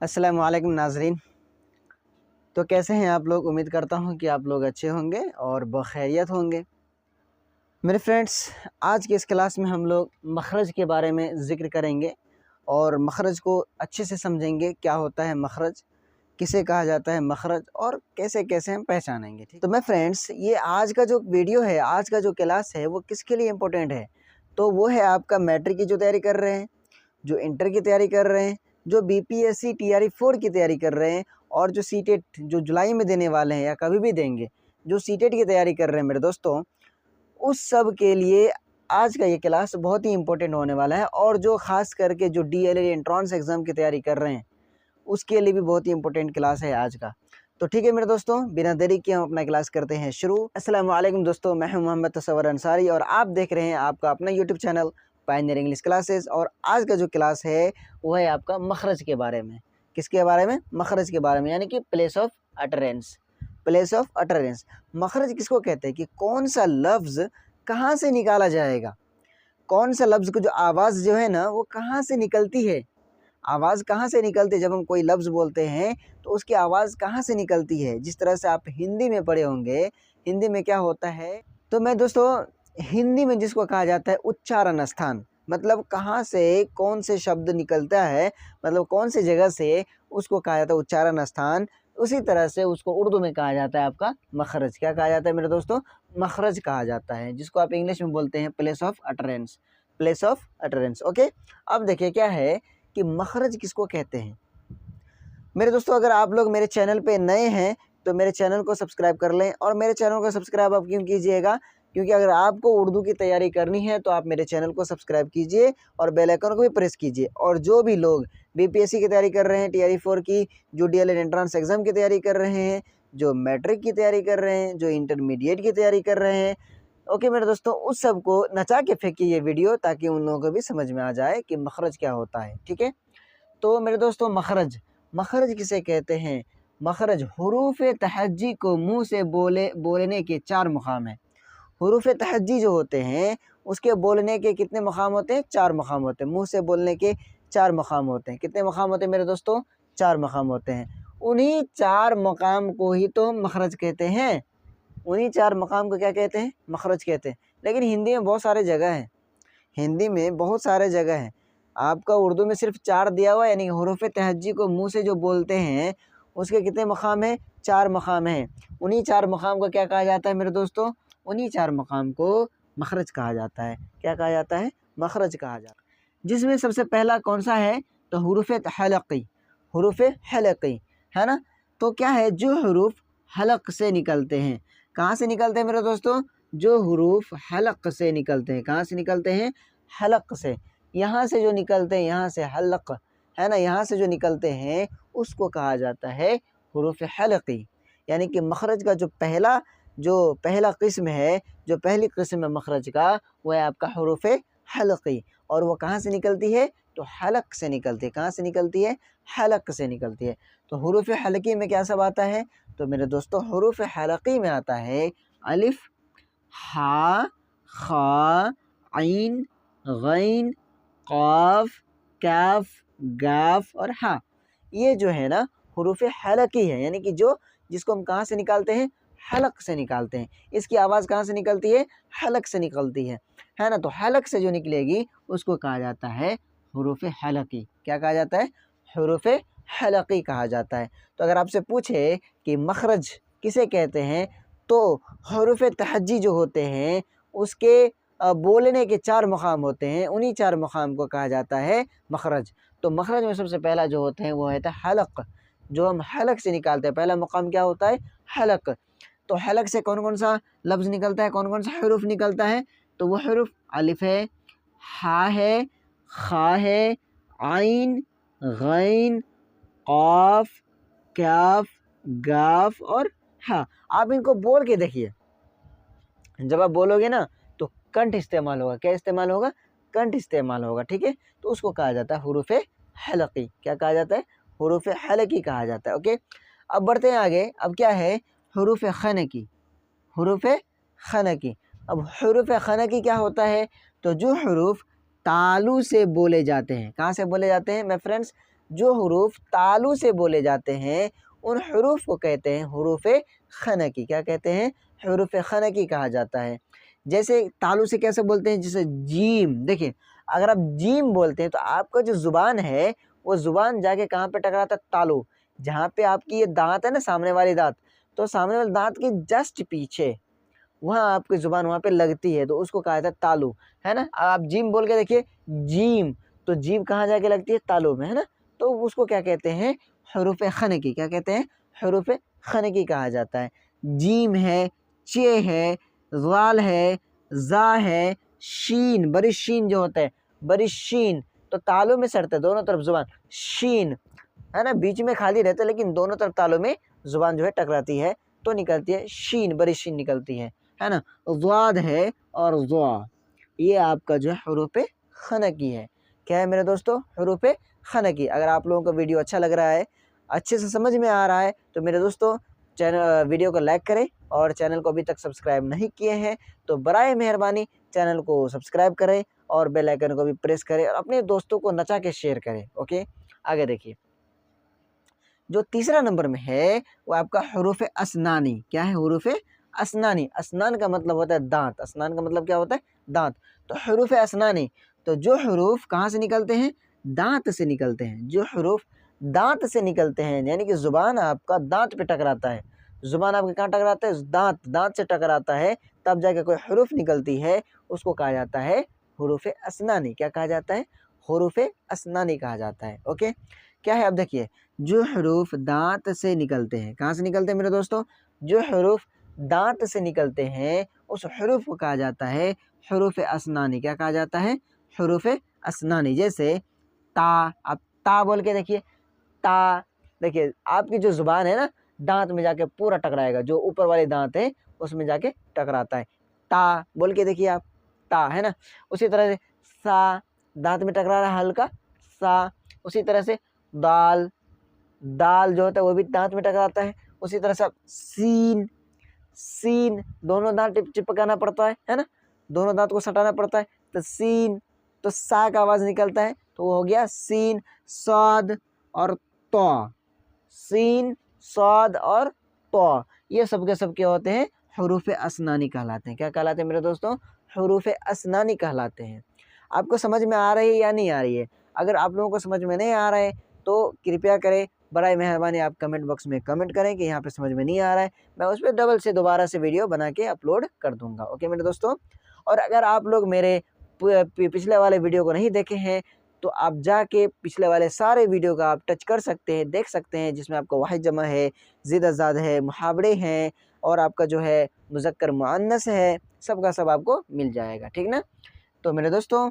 अस्सलाम वालेकुम नाज़रीन। तो कैसे हैं आप लोग? उम्मीद करता हूं कि आप लोग अच्छे होंगे और बखैरियत होंगे। मेरे फ्रेंड्स, आज की इस क्लास में हम लोग मखरज के बारे में ज़िक्र करेंगे और मखरज को अच्छे से समझेंगे। क्या होता है मखरज, किसे कहा जाता है मखरज और कैसे कैसे हम पहचानेंगे। ठीक, तो मैं फ्रेंड्स, ये आज का जो वीडियो है, आज का जो क्लास है, वो किसके लिए इम्पोर्टेंट है? तो वो है आपका मैट्रिक की जो तैयारी कर रहे हैं, जो इंटर की तैयारी कर रहे हैं, जो बीपीएससी टीआरई 4 की तैयारी कर रहे हैं और जो सीटेट जो जुलाई में देने वाले हैं या कभी भी देंगे, जो सीटेट की तैयारी कर रहे हैं मेरे दोस्तों, उस सब के लिए आज का ये क्लास बहुत ही इम्पोर्टेंट होने वाला है। और जो ख़ास करके जो डीएलएड एंट्रेंस एग्ज़ाम की तैयारी कर रहे हैं, उसके लिए भी बहुत ही इम्पोर्टेंट क्लास है आज का। तो ठीक है मेरे दोस्तों, बिना देरी के हम अपना क्लास करते हैं शुरू। अस्सलाम वालेकुम दोस्तों, मैं हूं मोहम्मद तसव्वुर अंसारी और आप देख रहे हैं आपका अपना YouTube channel Pioneer English classes. और आज का जो क्लास है वो है आपका मखरज के बारे में। किसके बारे में? मखरज के बारे में, यानी कि place of utterance. Place of utterance, मखरज किसको कहते हैं कि कौन सा लफ्ज़ कहाँ से निकाला जाएगा, कौन सा लफ्ज़ को जो आवाज़ जो है ना वो कहाँ से निकलती है, आवाज़ कहाँ से निकलती है। जब हम कोई लफ्ज़ बोलते हैं तो उसकी आवाज़ कहाँ से निकलती है। जिस तरह से आप हिंदी में पढ़े होंगे, हिंदी में क्या होता है, तो मैं दोस्तों हिंदी में जिसको कहा जाता है उच्चारण स्थान, मतलब कहाँ से कौन से शब्द निकलता है, मतलब कौन से जगह से, उसको कहा जाता है उच्चारण स्थान। उसी तरह से उसको उर्दू में कहा जाता है आपका मखरज। क्या कहा जाता है मेरे दोस्तों? मखरज कहा जाता है, जिसको आप इंग्लिश में बोलते हैं place of utterance. Place of utterance, okay. अब देखिए क्या है कि मखरज किसको कहते हैं मेरे दोस्तों। अगर आप लोग मेरे चैनल पे नए हैं तो मेरे चैनल को सब्सक्राइब कर लें। और मेरे चैनल को सब्सक्राइब आप क्यों कीजिएगा? क्योंकि अगर आपको उर्दू की तैयारी करनी है तो आप मेरे चैनल को सब्सक्राइब कीजिए और बेल आइकन को भी प्रेस कीजिए। और जो भी लोग बीपीएससी की तैयारी कर रहे हैं, टीआरई 4 की, जो डीएलएड एंट्रेंस एग्ज़ाम की तैयारी कर रहे हैं, जो मैट्रिक की तैयारी कर रहे हैं, जो इंटरमीडिएट की तैयारी कर रहे हैं, ओके मेरे दोस्तों, उस सब को नचा के फेंकिए ये वीडियो, ताकि उन लोगों को भी समझ में आ जाए कि मखरज क्या होता है। ठीक है, तो मेरे दोस्तों मखरज, मखरज किसे कहते हैं? मखरज हुरूफ तहज्जी को मुंह से बोलने के 4 मकाम हैं। हुरूफ तहज्जी जो होते हैं उसके बोलने के कितने मकाम होते हैं? 4 मकाम होते हैं। मुंह से बोलने के 4 मकाम होते हैं। कितने मकाम होते हैं मेरे दोस्तों? 4 मकाम होते हैं। उन्हीं 4 मकाम को ही तो मखरज कहते हैं। उन्हीं 4 मकाम को क्या कहते हैं? मखरज कहते हैं। लेकिन हिंदी में बहुत सारे जगह हैं, हिंदी में बहुत सारे जगह हैं। आपका उर्दू में सिर्फ 4 दिया हुआ है, यानी हुरूफ तहज्जी को मुँह से जो बोलते हैं उसके कितने मकाम हैं? 4 मकाम हैं। उन्हीं 4 मकाम को क्या कहा जाता है मेरे दोस्तों? उन्हीं 4 मकाम को मखरज कहा जाता है। क्या कहा जाता है? मखरज कहा जाता है। जिसमें सबसे पहला कौन सा है? तो हुरूफ हलक़ी। हुरूफ हलक़ी है ना। तो क्या है? जो हुरूफ हलक़ से निकलते हैं। कहाँ से निकलते हैं मेरे दोस्तों? जो हुरूफ हलक़ से निकलते हैं। कहाँ से निकलते हैं? हलक़ से। यहाँ से जो निकलते हैं, यहाँ से हलक़ है ना, यहाँ से जो निकलते हैं उसको कहा जाता है हुरूफ हलक़ी। यानी कि मखरज का जो पहला किस्म है, जो पहली किस्म है मखरज का, वो है आपका हुरूफ हलक़ी। और वो कहाँ से निकलती है? तो हलक़ से निकलती है। कहाँ से निकलती है? हलक़ से निकलती है। तो हुरूफ हलक़ी में क्या सब आता है? तो मेरे दोस्तों हुरूफ हलक़ी में आता है अलिफ, हा, खा, ऐन, गैन, क़ाफ, काफ, गाफ और हा। ये जो है ना हुरूफ हलक़ी है, यानी कि जिसको हम कहाँ से निकालते हैं? हलक़ से निकालते हैं। इसकी आवाज़ कहाँ से निकलती है? हलक़ से निकलती है ना। तो हलक़ से जो निकलेगी उसको कहा जाता है हुरूफ हलक़ी। क्या कहा जाता है? हुरूफ हलक़ी कहा जाता है। तो अगर आपसे पूछे कि मखरज किसे कहते हैं, तो हुरूफ तहज्जी जो होते हैं उसके बोलने के 4 मकाम होते हैं। उन्हीं 4 मकाम को कहा जाता है मखरज। तो मखरज में सबसे पहला जो होते हैं वो होता है हलक़, जो हम हलक़ से निकालते हैं। पहला मकाम क्या होता है? हलक़। तो हलक़ से कौन कौन सा लफ्ज़ निकलता है, कौन कौन सा हरूफ निकलता है? तो वो हरूफ अलिफ है, हा है, खा है, ऐन, गैन, क़ाफ, काफ, गाफ और हा। आप इनको बोल के देखिए। जब आप बोलोगे ना तो कंठ इस्तेमाल होगा। क्या इस्तेमाल होगा? कंठ इस्तेमाल होगा। ठीक है, तो उसको कहा जाता है हुरूफ हलक़ी। क्या कहा जाता है? हुरूफ हलक़ी कहा जाता है। ओके, अब बढ़ते हैं आगे। अब क्या है? हुरूफ खनकी। हुरूफ खनकी। अब हुरूफ खनकी क्या होता है? तो जो हुरूफ तालु से बोले जाते हैं। कहाँ से बोले जाते हैं मैं फ्रेंड्स? जो हरूफ तालू से बोले जाते हैं उन हरूफ को कहते हैं हरूफ खनकी। क्या कहते हैं? हरूफ खनकी कहा जाता है। जैसे तालू से कैसे बोलते हैं? जैसे जीम, देखिए अगर आप जीम बोलते हैं तो आपका जो ज़ुबान है वो ज़ुबान जाके कहाँ पे टकराता है? तालू। जहाँ पे आपकी ये दांत है ना, सामने वाली दांत, तो सामने वाले दांत के जस्ट पीछे वहाँ आपकी ज़ुबान वहाँ पे लगती है, तो उसको कहा जाता है तालू, है ना। आप जिम बोल के देखिए, जीम, तो जीभ कहाँ जाके लगती है? तालू में, है ना। तो उसको क्या कहते हैं? हरूफ खनकी। क्या कहते हैं? हरूफ खनकी कहा जाता है। जीम है, चे है, ज़ाल है, ज़ा है, शीन, बड़ी शीन जो होता है, बड़ी शीन, तो तालू में सड़ता है दोनों तरफ ज़ुबान, शीन, है ना, बीच में खाली रहता है लेकिन दोनों तरफ तालू में ज़ुबान जो है टकराती है तो निकलती है शीन, बड़ी शीन निकलती है ना। ज़ाद है और ज़ा, ये आपका जो है हरूफ खनकी है। क्या है मेरे दोस्तों? हरूफ खनकी। अगर आप लोगों को वीडियो अच्छा लग रहा है, अच्छे से समझ में आ रहा है, तो मेरे दोस्तों वीडियो को लाइक करें और चैनल को अभी तक सब्सक्राइब नहीं किए हैं तो बराए मेहरबानी चैनल को सब्सक्राइब करें और बेल आइकन को भी प्रेस करें और अपने दोस्तों को नचा के शेयर करें। ओके, आगे देखिए, जो तीसरा नंबर में है वो आपका हरूफ असनानी। क्या है? हरूफ असनानी। असनान का मतलब होता है दांत। असनान का मतलब क्या होता है? दांत। तो हरूफ असनानी, तो जो हरूफ कहाँ से निकलते हैं? दांत से निकलते हैं। जो हरूफ दांत से निकलते हैं, यानी कि ज़ुबान आपका दांत पे टकराता है, ज़ुबान आपके कहाँ टकराता है? दांत, दांत से टकराता है, तब जाके कोई हरूफ निकलती है, उसको कहा जाता है हरूफ असनानी। क्या कहा जाता है? हरूफ असनानी कहा जाता है। ओके, क्या है? अब देखिए, जो हरूफ दांत से निकलते हैं, कहाँ से निकलते हैं मेरे दोस्तों? जो हरूफ दांत से निकलते हैं उस हरूफ को कहा जाता है हरूफ असनानी। क्या कहा जाता है? हरूफ असनानी। जैसे ता, आप ता बोल के देखिए, ता, देखिए आपकी जो ज़ुबान है ना, दांत में जाके पूरा टकराएगा, जो ऊपर वाले दांत है उसमें जाके टकराता है। ता बोल के देखिए आप, ता, है ना। उसी तरह से सा, दांत में टकरा रहा है हल्का, सा। उसी तरह से दाल, दाल जो होता है वो भी दांत में टकराता है। उसी तरह से सीन, सीन, दोनों दांत चिपकाना पड़ता है ना, दोनों दांत को सटाना पड़ता है, तो सीन, तो सा का आवाज़ निकलता है तो वो हो गया सीन। सौद और तो, सीन, सौद और तो, ये सब के सब क्या होते हैं? हरूफ असनानी कहलाते हैं। क्या कहलाते हैं मेरे दोस्तों? हरूफ असनानी कहलाते हैं। आपको समझ में आ रही है या नहीं आ रही है? अगर आप लोगों को समझ में नहीं आ रहा है तो कृपया करें, बराए मेहरबानी आप कमेंट बॉक्स में कमेंट करें कि यहाँ पे समझ में नहीं आ रहा है, मैं उस पर डबल से दोबारा से वीडियो बना के अपलोड कर दूंगा। ओके मेरे दोस्तों, और अगर आप लोग मेरे पिछले वाले वीडियो को नहीं देखे हैं तो आप जाके पिछले वाले सारे वीडियो का आप टच कर सकते हैं, देख सकते हैं, जिसमें आपको वाहिद जमा है, ज़िद अज़ाद है, मुहावरे हैं और आपका जो है मुज़क्कर मुअन्नस है, सब का सब आपको मिल जाएगा, ठीक ना। तो मेरे दोस्तों,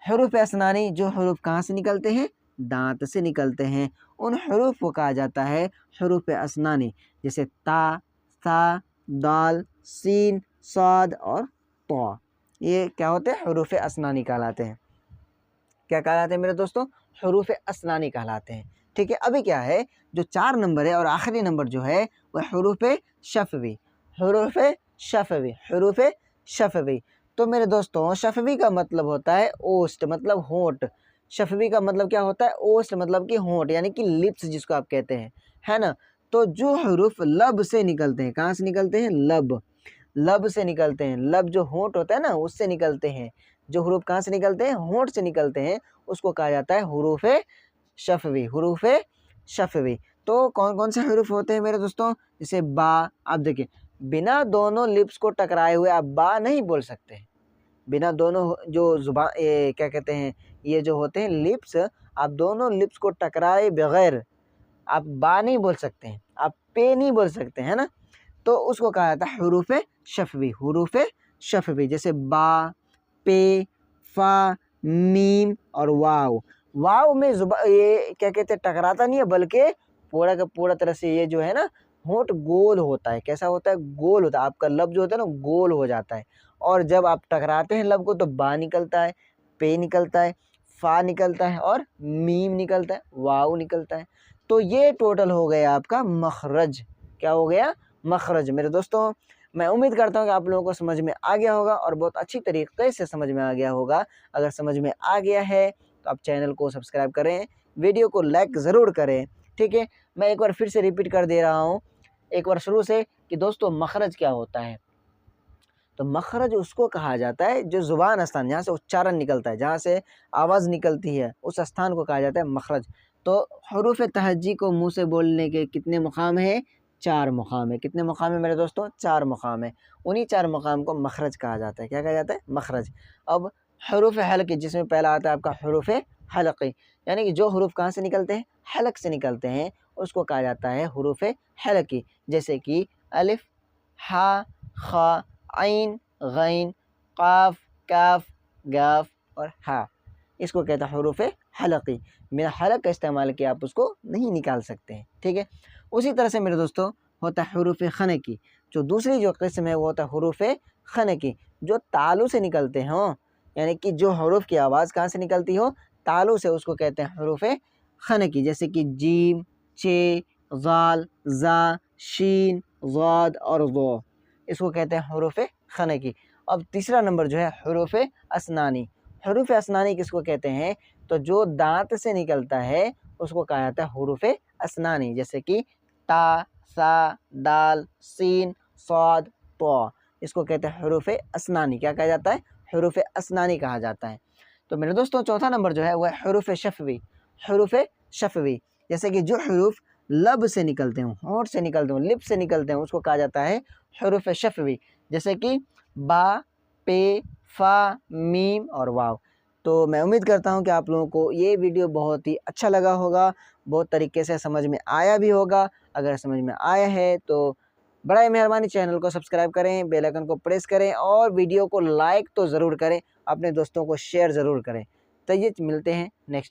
हरूफ असनानी, जो हरूफ कहाँ से निकलते हैं? दांत से निकलते हैं, उन हरूफ को कहा जाता है हरूफ असनानी। जैसे ता, सा, दाल, सीन, साद और तो, ये क्या होते हैं? हरूफ असनानी कहलाते हैं। क्या कहलाते हैं मेरे दोस्तों? हरूफ असनानी कहलाते हैं। ठीक है, अभी क्या है, जो 4 नंबर है और आखिरी नंबर जो है वह हरूफ शफवी। हरूफ शफवी, हरूफ शफवी। तो मेरे दोस्तों, शफवी का मतलब होता है ओस्ट, मतलब होंठ। शफवी का मतलब क्या होता है? ओस्ट, मतलब कि होंठ, यानी कि लिप्स जिसको आप कहते हैं, है ना। तो जो हरूफ लब से निकलते हैं, कहाँ से निकलते हैं? लब, लब से निकलते हैं। लब जो होंठ होता है ना, उससे निकलते हैं। जो हरूफ कहाँ से निकलते हैं? होंठ से निकलते हैं, उसको कहा जाता है हरूफ शफवी, हरूफ शफवी। तो कौन कौन से हरूफ होते हैं मेरे दोस्तों? जैसे बा, आप देखिए, बिना दोनों लिप्स को टकराए हुए आप बा नहीं बोल सकते। बिना दोनों जो जुबान, क्या कहते हैं, ये जो होते हैं लिप्स, आप दोनों लिप्स को टकराए बगैर आप बा नहीं बोल सकते हैं, आप पे नहीं बोल सकते हैं ना। तो उसको कहा जाता है हरूफ शफवी, हरूफ शफवी। जैसे बा, पे, फा, मीम और वाव। वाव में ये क्या कहते हैं, टकराता नहीं है, बल्कि पूरा का पूरा तरह से ये जो है ना, होंठ गोल होता है। कैसा होता है? गोल होता है। आपका लब जो होता है ना, गोल हो जाता है। और जब आप टकराते हैं लब को तो बा निकलता है, पे निकलता है, फा निकलता है और मीम निकलता है, वाव निकलता है। तो ये टोटल हो गया आपका मखरज। क्या हो गया? मखरज। मेरे दोस्तों, मैं उम्मीद करता हूँ कि आप लोगों को समझ में आ गया होगा और बहुत अच्छी तरीके से समझ में आ गया होगा। अगर समझ में आ गया है तो आप चैनल को सब्सक्राइब करें, वीडियो को लाइक ज़रूर करें, ठीक है। मैं एक बार फिर से रिपीट कर दे रहा हूँ, एक बार शुरू से, कि दोस्तों मखरज क्या होता है। तो मखरज उसको कहा जाता है जो ज़ुबान स्थान, जहाँ से उच्चारण निकलता है, जहाँ से आवाज़ निकलती है, उस स्थान को कहा जाता है मखरज। तो हरूफ तहज्जी को मुँह से बोलने के कितने मुकाम हैं? 4 मुकाम है। कितने मुकाम है मेरे दोस्तों? 4 मुकाम है। उन्हीं 4 मुकाम को मखरज कहा जाता है। क्या कहा जाता है? मखरज। अब हरूफ हलक़ी, जिसमें पहला आता है आपका हरूफ हलक़ी, यानी कि जो हरूफ कहाँ से निकलते हैं? हलक से निकलते हैं, उसको कहा जाता है हरूफ हलक़ी। जैसे कि अलिफ, हा, खा, ऐन, गैन, क़ाफ़, काफ़, गाफ़ और हा, इसको कहते हैं हरूफ हलक़ी। बिना हलक का इस्तेमाल किए आप उसको नहीं निकाल सकते हैं, ठीक है। उसी तरह से मेरे दोस्तों होता है हरूफ ख़नकी। जो दूसरी जो किस्म है वो होता है हरूफ ख़नकी, जो तालू से निकलते हों, यानी कि जो हरूफ की आवाज़ कहाँ से निकलती हो? तालू से, उसको कहते हैं हरूफ ख़नकी। जैसे कि जीम, चे, ज़ाल, ज़ा, शीन, ज़ाद और ज़ो, इसको कहते हैं हरूफ ख़नकी। अब तीसरा नंबर जो है हरूफ असनानी। हरूफ असनानी किसको कहते हैं? तो जो दांत से निकलता है उसको कहा जाता है हरूफ असनानी। जैसे कि ता, सा, दाल, सीन, स्वाद, तो, इसको कहते हैं हरूफ असनानी। क्या कहा जाता है? हरूफ असनानी कहा जाता है। तो मेरे दोस्तों चौथा नंबर जो है वह हरूफ शफ़वी। हरूफ शफ़वी, जैसे कि जो हरूफ लब से निकलते हों, होंठ से निकलते हों, लिप से निकलते हों, उसको कहा जाता है हरूफ शफ़वी। जैसे कि बा, पे, फ़ा, मीम और वाव। तो मैं उम्मीद करता हूँ कि आप लोगों को ये वीडियो बहुत ही अच्छा लगा होगा, बहुत तरीके से समझ में आया भी होगा। अगर समझ में आया है तो बड़ा मेहरबानी चैनल को सब्सक्राइब करें, बेल आइकन को प्रेस करें और वीडियो को लाइक तो ज़रूर करें, अपने दोस्तों को शेयर ज़रूर करें। तो ये मिलते हैं नेक्स्ट